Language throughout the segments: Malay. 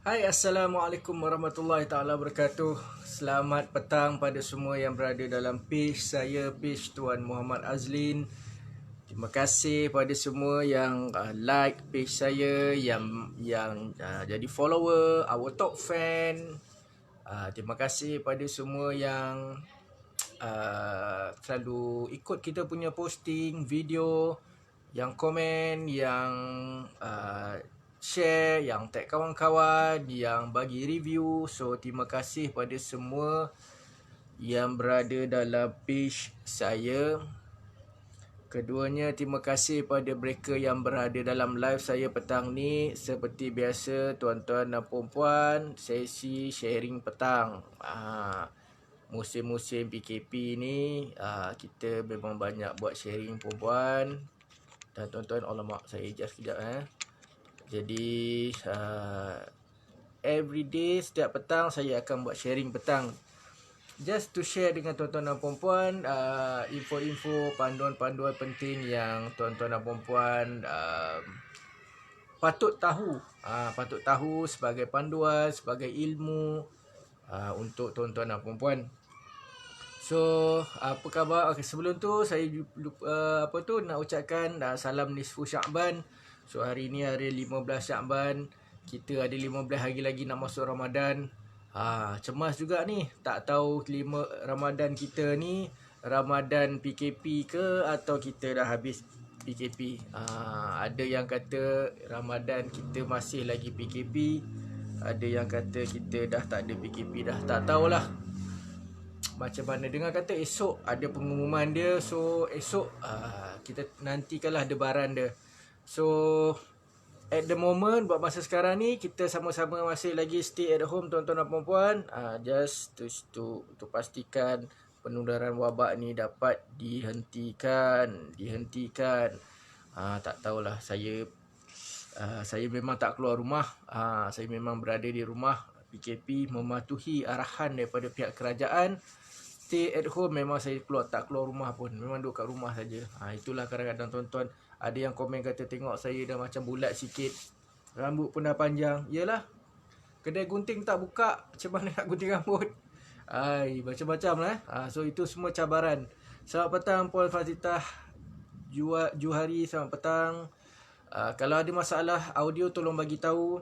Hai, Assalamualaikum warahmatullahi taala wabarakatuh. Selamat petang pada semua yang berada dalam page saya, page Tuan Muhammad Azlin. Terima kasih pada semua yang like page saya, yang jadi follower, our top fan. Terima kasih pada semua yang selalu ikut kita punya posting video, yang komen, yang share, yang tag kawan-kawan, yang bagi review. So terima kasih pada semua yang berada dalam page saya. Keduanya, terima kasih pada mereka yang berada dalam live saya petang ni. Seperti biasa, tuan-tuan dan puan-puan, sesi sharing petang. Musim-musim PKP ni, kita memang banyak buat sharing puan-puan dan tuan-tuan. Alamak, saya adjust sekejap Jadi every day, setiap petang saya akan buat sharing petang, just to share dengan tuan-tuan dan puan-puan info-info, panduan-panduan penting yang tuan-tuan dan puan-puan patut tahu sebagai panduan, sebagai ilmu untuk tuan-tuan dan puan-puan. So, apa khabar? Okay, sebelum tu saya lupa, nak ucapkan salam nisfu Syakban. So, hari ni hari 15 Syakban. Kita ada 15 hari lagi nak masuk Ramadan. Cemas juga ni. Tak tahu Ramadan kita ni Ramadan PKP ke atau kita dah habis PKP. Ada yang kata Ramadan kita masih lagi PKP. Ada yang kata kita dah tak ada PKP dah. Tak tahulah macam mana. Dengar kata esok ada pengumuman dia. So esok kita nantikanlah debaran dia. So at the moment, buat masa sekarang ni, kita sama-sama masih lagi stay at home tuan-tuan dan puan-puan. Just to pastikan penularan wabak ni dapat dihentikan. Tak tahulah, saya memang tak keluar rumah. Saya memang berada di rumah. PKP mematuhi arahan daripada pihak kerajaan. Stay at home, memang saya tak keluar rumah pun. Memang duduk kat rumah saja. Itulah kadang-kadang tuan-tuan ada yang komen kata tengok saya dah macam bulat sikit, rambut pun dah panjang. Yalah, kedai gunting tak buka, macam mana nak gunting rambut? Macam-macam lah. So itu semua cabaran. Selamat petang Puan Fazitah Juhari, selamat petang. Kalau ada masalah audio tolong bagi tahu.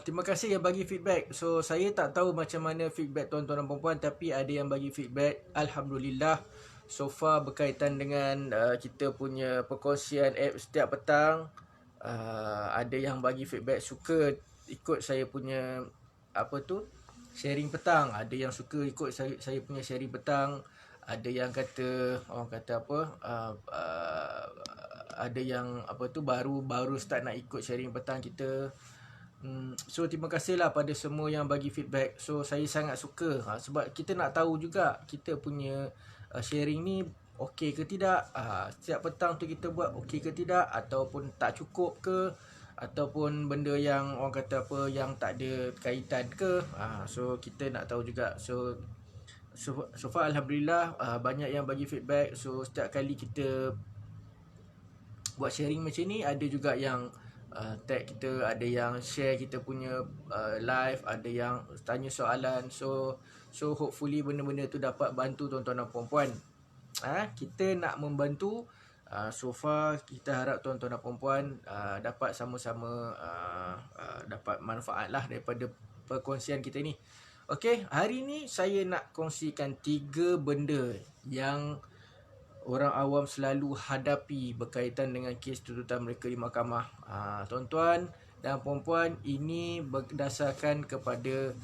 Terima kasih yang bagi feedback. So saya tak tahu macam mana feedback tuan-tuan dan puan-puan, tapi ada yang bagi feedback. Alhamdulillah, so far berkaitan dengan kita punya perkongsian app setiap petang, ada yang bagi feedback suka ikut saya punya sharing petang. Ada yang suka ikut saya punya sharing petang. Ada yang kata ada yang baru start nak ikut sharing petang kita. So terima kasihlah pada semua yang bagi feedback. So saya sangat suka sebab kita nak tahu juga kita punya sharing ni okey ke tidak. Setiap petang tu kita buat okey ke tidak, ataupun tak cukup ke, ataupun benda yang orang kata yang tak ada kaitan ke. So kita nak tahu juga. So far Alhamdulillah banyak yang bagi feedback. So setiap kali kita buat sharing macam ni, ada juga yang tag kita, ada yang share kita punya live, ada yang tanya soalan. So hopefully benda-benda tu dapat bantu tuan-tuan dan puan-puan. Kita nak membantu. So far kita harap tuan-tuan dan puan-puan dapat sama-sama dapat manfaat lah daripada perkongsian kita ni. Okey, hari ni saya nak kongsikan 3 benda yang orang awam selalu hadapi berkaitan dengan kes tuntutan mereka di mahkamah. Tuan-tuan dan puan-puan, ini berdasarkan kepada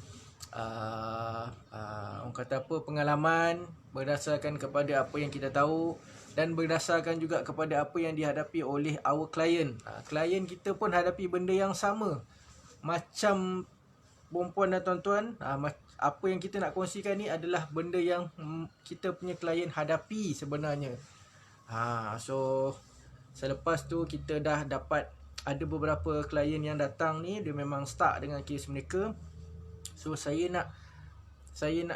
pengalaman, berdasarkan kepada apa yang kita tahu, dan berdasarkan juga kepada apa yang dihadapi oleh our client. Klien kita pun hadapi benda yang sama macam puan-puan dan tuan-tuan. Apa yang kita nak kongsikan ni adalah benda yang kita punya klien hadapi sebenarnya. So selepas tu kita dah dapat ada beberapa klien yang datang ni, dia memang start dengan kes mereka. So saya nak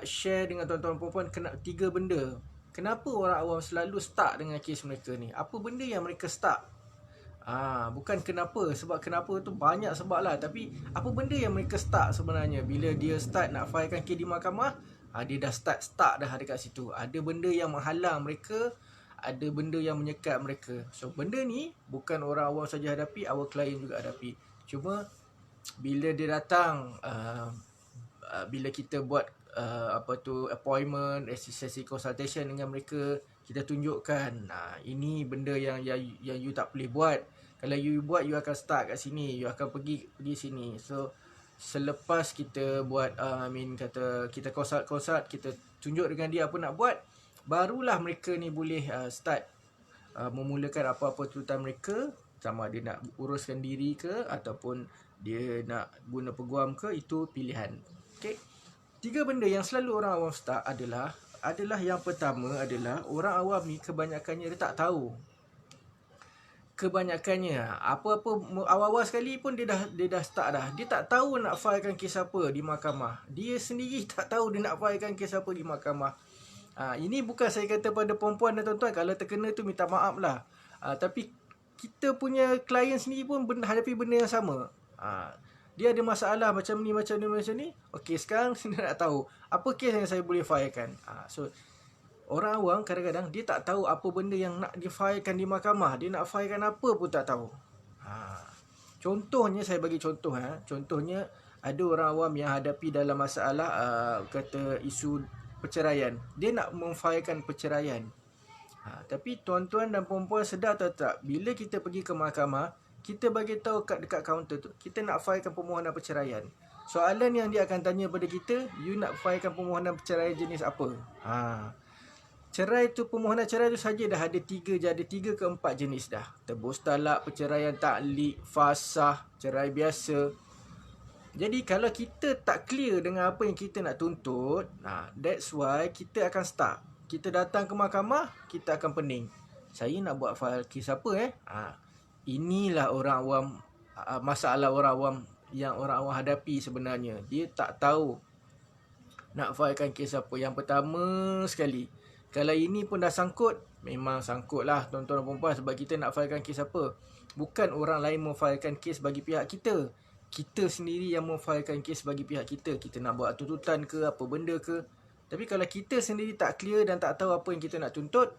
share dengan tuan-tuan puan-puan 3 benda. Kenapa orang awam selalu start dengan kes mereka ni? Apa benda yang mereka start? Bukan kenapa. Sebab kenapa tu banyak sebab lah. Tapi apa benda yang mereka start sebenarnya? Bila dia start nak filekan kes di mahkamah, dia dah start dah dekat situ. Ada benda yang menghalang mereka, ada benda yang menyekat mereka. So benda ni bukan orang awam saja hadapi, our client juga hadapi. Cuma bila dia datang, bila kita buat appointment, sesi consultation dengan mereka, kita tunjukkan ini benda yang you tak boleh buat. Kalau you buat, you akan start kat sini, you akan pergi sini. So selepas kita buat kita consult, kita tunjuk dengan dia apa nak buat, barulah mereka ni boleh start memulakan apa-apa tuntutan mereka, sama dia nak uruskan diri ke ataupun dia nak guna peguam ke, itu pilihan. Okay. 3 benda yang selalu orang awam start adalah yang pertama adalah orang awam ni kebanyakannya dia tak tahu. Kebanyakannya apa-apa awal-awal sekali pun dia dah start dah. Dia tak tahu nak filekan kes apa di mahkamah. Dia sendiri tak tahu dia nak filekan kes apa di mahkamah. Ini bukan saya kata pada perempuan dan tuan-tuan, kalau terkena tu minta maaf lah. Tapi kita punya klien sendiri pun hadapi benda yang sama. Dia ada masalah macam ni. Okey, sekarang saya nak tahu apa kes yang saya boleh filekan. So orang awam kadang-kadang dia tak tahu apa benda yang nak difilekan di mahkamah. Dia nak filekan apa pun tak tahu. Contohnya, saya bagi contoh. Contohnya ada orang awam yang hadapi dalam masalah kata isu perceraian. Dia nak memfilekan perceraian. Tapi tuan-tuan dan puan-puan sedar atau tak, bila kita pergi ke mahkamah, kita bagi tahu dekat kaunter tu, kita nak filekan permohonan perceraian. Soalan yang dia akan tanya pada kita, you nak filekan permohonan perceraian jenis apa? Cerai tu, permohonan cerai tu saja dah ada 3 ke 4 jenis dah. Tebus talak, perceraian taklik, fasah, cerai biasa. Jadi kalau kita tak clear dengan apa yang kita nak tuntut, that's why kita akan start. Kita datang ke mahkamah, kita akan pening. Saya nak buat file kes apa Inilah orang awam, masalah orang awam yang orang awam hadapi sebenarnya. Dia tak tahu nak filekan kes apa. Yang pertama sekali, kalau ini pun dah sangkut, memang sangkut lah tuan-tuan dan puan-puan, sebab kita nak filekan kes apa. Bukan orang lain memfilekan kes bagi pihak kita. Kita sendiri yang memfilekan kes bagi pihak kita. Kita nak buat tuntutan ke, apa benda ke. Tapi kalau kita sendiri tak clear dan tak tahu apa yang kita nak tuntut,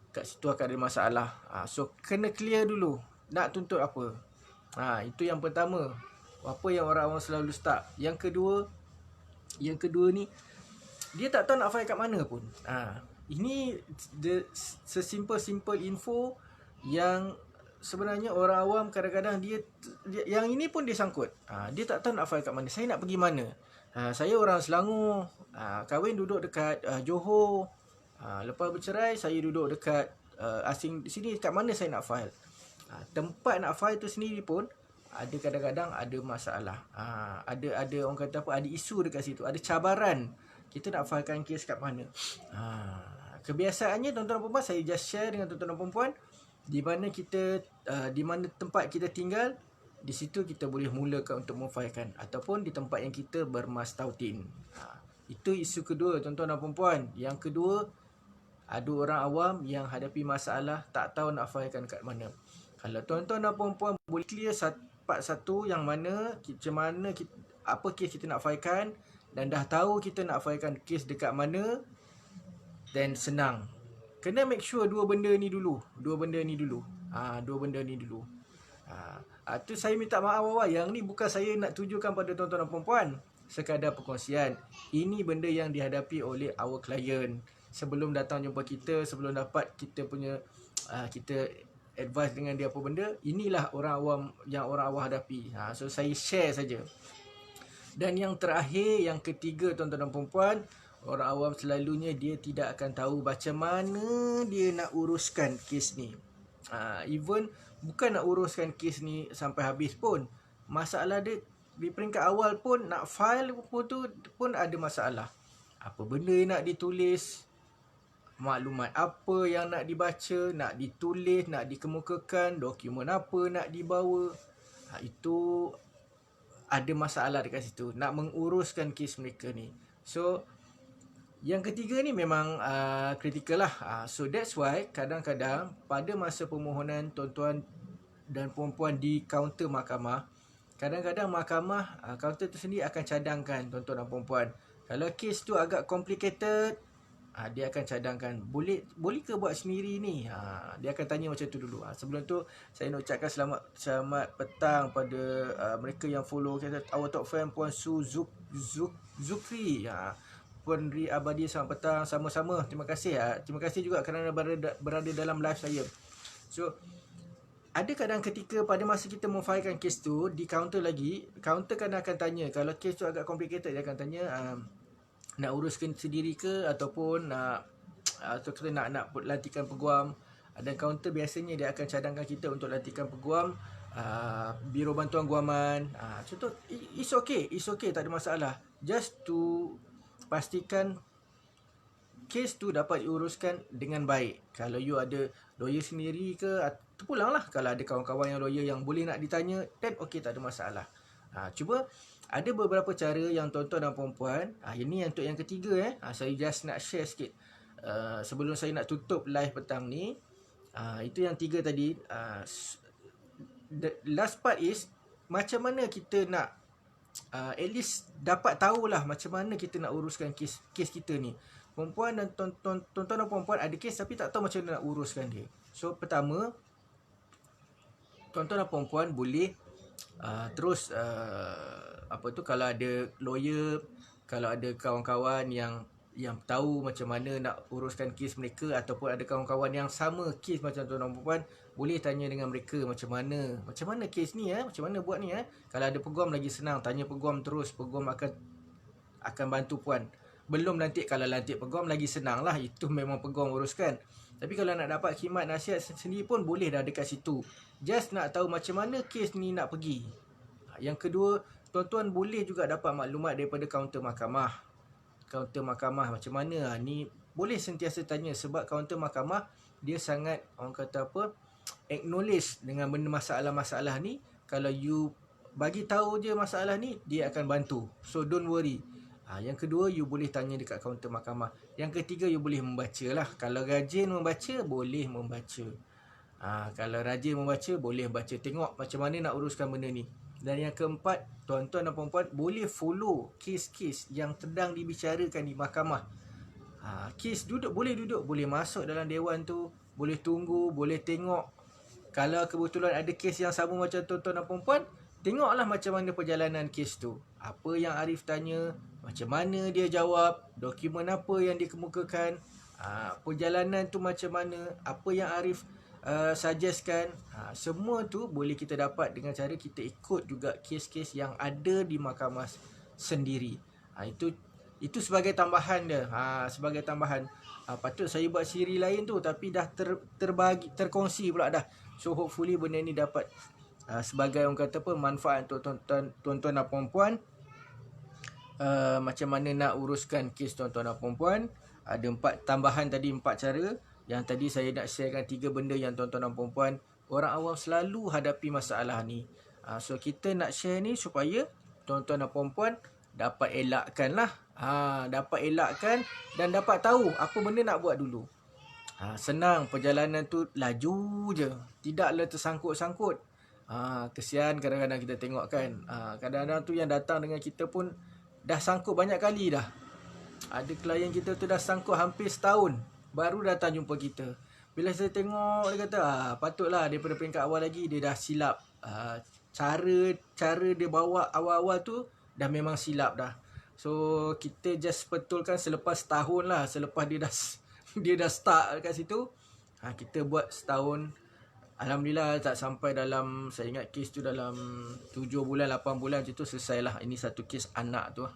kat situ akan ada masalah. So kena clear dulu nak tuntut apa. Itu yang pertama. Apa yang orang awam selalu start. Yang kedua ni, dia tak tahu nak file kat mana pun. Ini sesimpel-simple info yang sebenarnya orang awam kadang-kadang dia yang ini pun dia sangkut. Dia tak tahu nak file kat mana. Saya nak pergi mana? Saya orang Selangor, kahwin duduk dekat Johor. Lepas bercerai saya duduk dekat asing di sini, kat mana saya nak file? Tempat nak file tu sendiri pun ada kadang-kadang ada masalah. Ada orang kata apa? Ada isu dekat situ, ada cabaran. Kita nak filekan kes kat mana? Kebiasaannya tuan-tuan dan puan-puan, saya just share dengan tuan-tuan dan puan-puan, di mana kita di mana tempat kita tinggal, di situ kita boleh mulakan untuk memfilekan, ataupun di tempat yang kita bermastautin. Itu isu kedua tuan-tuan dan puan-puan. Yang kedua, ada orang awam yang hadapi masalah tak tahu nak filekan kat mana. Kalau tuan-tuan dan puan-puan boleh clear part satu, yang mana macam mana apa kes kita nak filekan, dan dah tahu kita nak filekan kes dekat mana, then senang. Kena make sure dua benda ni dulu. Tu saya minta maaf awal. Yang ni bukan saya nak tujukan pada tuan-tuan dan puan-puan, sekadar perkongsian. Ini benda yang dihadapi oleh our client sebelum datang jumpa kita, sebelum dapat kita punya kita advice dengan dia apa benda. Inilah orang awam hadapi. So saya share saja. Dan yang terakhir, yang ketiga tuan-tuan dan puan-puan, orang awam selalunya dia tidak akan tahu macam mana dia nak uruskan kes ni. Even bukan nak uruskan kes ni sampai habis pun, masalah dia di peringkat awal pun, nak file pun tu pun ada masalah. Apa benda yang nak ditulis, maklumat apa yang nak dibaca, nak ditulis, nak dikemukakan, dokumen apa nak dibawa. Itu ada masalah dekat situ, nak menguruskan kes mereka ni. So yang ketiga ni memang kritikal lah. So that's why kadang-kadang pada masa permohonan tuan-tuan dan perempuan di kaunter mahkamah, kadang-kadang mahkamah kaunter tu sendiri akan cadangkan tuan-tuan dan perempuan. Kalau kes tu agak complicated, dia akan cadangkan, boleh ke buat sendiri ni? Dia akan tanya macam tu dulu. Sebelum tu saya nak ucapkan selamat petang pada mereka yang follow kita, our top fan Puan Su Zukri. Puan Ri Abadi, selamat petang sama-sama. Terima kasih. Terima kasih juga kerana berada dalam live saya. So ada kadang ketika pada masa kita memfailkan kes tu di kaunter lagi, kaunter kan akan tanya, kalau kes tu agak complicated, dia akan tanya nak uruskan sendiri ke ataupun atau kita nak lantikan peguam. Dan kaunter biasanya dia akan cadangkan kita untuk lantikan peguam, Biro Bantuan Guaman. Contoh, it's okay, tak ada masalah. Just to pastikan kes tu dapat diuruskan dengan baik. Kalau you ada lawyer sendiri ke, terpulanglah. Kalau ada kawan-kawan yang lawyer yang boleh nak ditanya, then okey, tak ada masalah. Cuba ada beberapa cara yang tuan-tuan dan perempuan, ini untuk yang ketiga saya just nak share sikit sebelum saya nak tutup live petang ni. Itu yang tiga tadi. The last part is macam mana kita nak at least dapat tahulah macam mana kita nak uruskan kes kita ni. Perempuan dan tuan-tuan dan perempuan ada kes tapi tak tahu macam mana nak uruskan dia. So pertama, tuan-tuan dan perempuan boleh terus kalau ada lawyer, kalau ada kawan-kawan yang tahu macam mana nak uruskan kes mereka, ataupun ada kawan-kawan yang sama kes macam tuan dan perempuan, boleh tanya dengan mereka macam mana kes ni, macam mana buat ni. Kalau ada peguam lagi senang, tanya peguam terus, peguam akan bantu puan. Belum nanti kalau lantik peguam lagi senang lah, itu memang peguam uruskan. Tapi kalau nak dapat khidmat nasihat sendiri pun boleh dah dekat situ. Just nak tahu macam mana kes ni nak pergi. Yang kedua, tuan-tuan boleh juga dapat maklumat daripada kaunter mahkamah. Kaunter mahkamah macam mana ni, boleh sentiasa tanya, sebab kaunter mahkamah dia sangat, orang kata apa, acknowledge dengan benda masalah-masalah ni. Kalau you bagi tahu je masalah ni, dia akan bantu. So don't worry. Yang kedua, you boleh tanya dekat kaunter mahkamah. Yang ketiga, you boleh membaca lah. Kalau rajin membaca, boleh membaca. Kalau rajin membaca, boleh baca, tengok macam mana nak uruskan benda ni. Dan yang keempat, tuan-tuan dan perempuan boleh follow kes-kes yang sedang dibicarakan di mahkamah. Kes boleh duduk, boleh masuk dalam dewan tu, boleh tunggu, boleh tengok. Kalau kebetulan ada kes yang sama macam tuan-tuan dan perempuan, tengoklah macam mana perjalanan kes tu. Apa yang Arif tanya, macam mana dia jawab, dokumen apa yang dikemukakan, perjalanan tu macam mana, apa yang Arif suggestkan. Semua tu boleh kita dapat dengan cara kita ikut juga kes-kes yang ada di mahkamah sendiri. Itu sebagai tambahan dia. Sebagai tambahan. Patut saya buat siri lain tu, tapi dah terkongsi pula dah. So hopefully benda ni dapat sebagai orang kata apa, manfaat untuk tuan-tuan dan perempuan. Macam mana nak uruskan kes tuan-tuan dan perempuan. Ada 4 tambahan tadi, 4 cara. Yang tadi saya nak sharekan 3 benda yang tuan-tuan dan perempuan, orang awam selalu hadapi masalah ni. So kita nak share ni supaya tuan-tuan dan perempuan dapat elakkan lah. Dapat elakkan dan dapat tahu apa benda nak buat dulu. Senang, perjalanan tu laju je, tidaklah tersangkut-sangkut. Kesian kadang-kadang kita tengok kan. Kadang-kadang tu yang datang dengan kita pun dah sangkut banyak kali dah. Ada klien kita tu dah sangkut hampir setahun, baru datang jumpa kita. Bila saya tengok, dia kata patutlah daripada peringkat awal lagi dia dah silap. Cara dia bawa awal-awal tu dah memang silap dah. So kita just betulkan selepas setahun lah, selepas dia dah start kat situ. Kita buat setahun. Alhamdulillah tak sampai dalam, saya ingat kes tu dalam 7 bulan, 8 bulan macam tu selesai lah. Ini satu kes anak tu.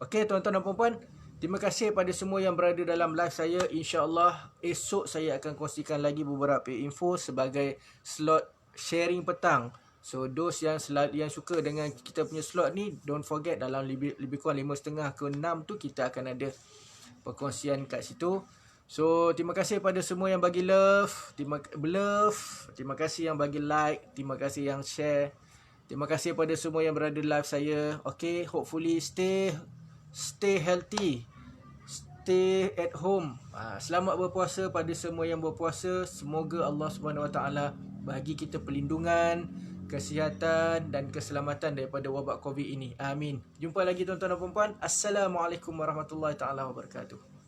Okey tuan-tuan dan perempuan, terima kasih pada semua yang berada dalam live saya. InsyaAllah esok saya akan kongsikan lagi beberapa info sebagai slot sharing petang. So those yang suka dengan kita punya slot ni, don't forget dalam lebih kurang 5.30 ke 6 tu kita akan ada perkongsian kat situ. So terima kasih pada semua yang bagi love, terima kasih yang bagi like, terima kasih yang share. Terima kasih pada semua yang berada live saya. Okay, hopefully stay healthy, stay at home. Selamat berpuasa pada semua yang berpuasa. Semoga Allah Subhanahu Wa Taala bagi kita perlindungan, kesihatan dan keselamatan daripada wabak COVID ini. Amin. Jumpa lagi tuan-tuan dan puan-puan. Assalamualaikum warahmatullahi taala wabarakatuh.